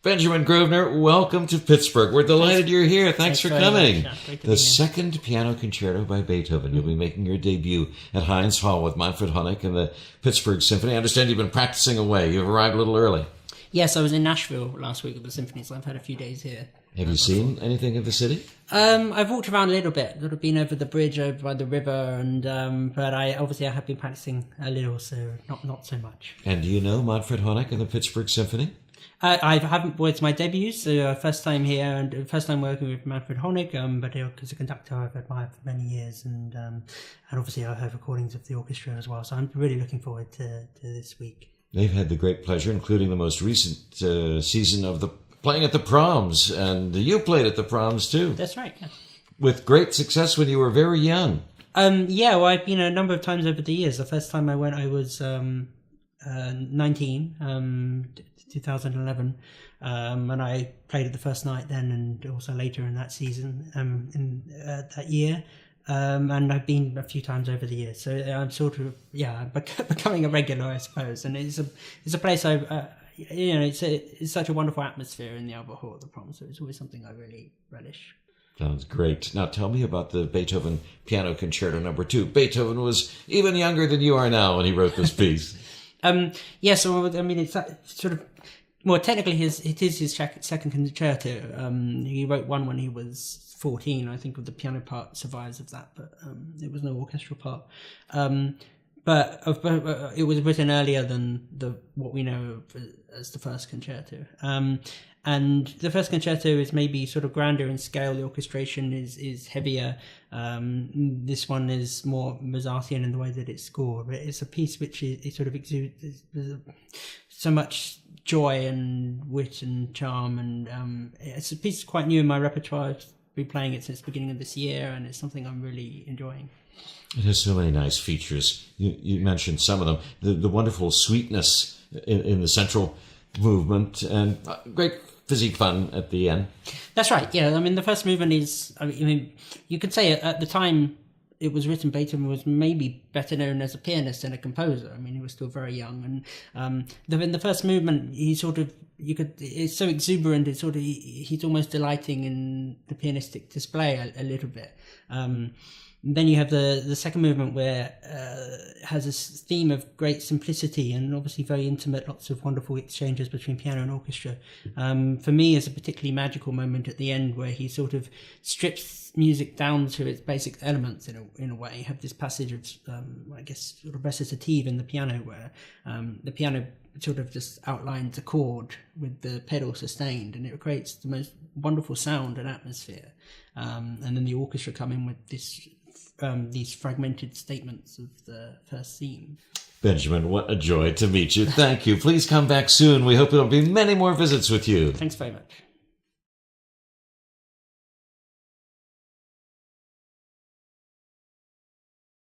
Benjamin Grosvenor, welcome to Pittsburgh. We're delighted you're here. Thanks for coming. The second piano concerto by Beethoven. You'll be making your debut at Heinz Hall with Manfred Honeck and the Pittsburgh Symphony. I understand you've been practicing away. You've arrived a little early. Yes, I was in Nashville last week with the Symphony, so I've had a few days here. Have you seen anything of the city? I've walked around a little bit. I've been over the bridge over by the river, and but I have been practicing a little, so not so much. And do you know Manfred Honeck and the Pittsburgh Symphony? I haven't. Well, it's my debut, so first time here and first time working with Manfred Honeck. But as a conductor, I've admired for many years, and obviously I've heard recordings of the orchestra as well. So I'm really looking forward to this week. They've had the great pleasure, including the most recent season of playing at the Proms, and you played at the Proms too. That's right. Yeah. With great success when you were very young. Yeah, well, I've been a number of times over the years. The first time I went, I was 19. 2011, and I played it the first night then, and also later in that season, in that year, and I've been a few times over the years. So I'm sort of becoming a regular, I suppose. And it's a place it's such a wonderful atmosphere in the Albert Hall at the Proms. So it's always something I really relish. Sounds great. Now tell me about the Beethoven Piano Concerto No. 2. Beethoven was even younger than you are now when he wrote this piece. So I mean, it's sort of more technically it is his second concerto. He wrote one when he was 14. I think the piano part survives of that, but it was no orchestral part. But it was written earlier than what we know of as the first concerto. And the first concerto is maybe sort of grander in scale. The orchestration is heavier. This one is more Mozartian in the way that it's scored. But it's a piece which it sort of exudes so much joy and wit and charm. And it's a piece quite new in my repertoire. I've been playing it since the beginning of this year, and it's something I'm really enjoying. It has so many nice features. You mentioned some of them. The wonderful sweetness in the central movement, and great physique fun at the end. That's right. Yeah, I mean the first movement is. I mean, you could say at the time it was written, Beethoven was maybe better known as a pianist than a composer. I mean, he was still very young, and in the first movement, he sort of it's so exuberant. It's sort of he's almost delighting in the pianistic display a little bit. Then you have the second movement where it has this theme of great simplicity and obviously very intimate, lots of wonderful exchanges between piano and orchestra. For me, it's a particularly magical moment at the end where he sort of strips music down to its basic elements in a way. You have this passage of, I guess, sort of recitative in the piano where the piano sort of just outlines a chord with the pedal sustained, and it creates the most wonderful sound and atmosphere. And then the orchestra come in with these fragmented statements of the first theme. Benjamin, what a joy to meet you. Thank you. Please come back soon. We hope there'll be many more visits with you. Thanks very much.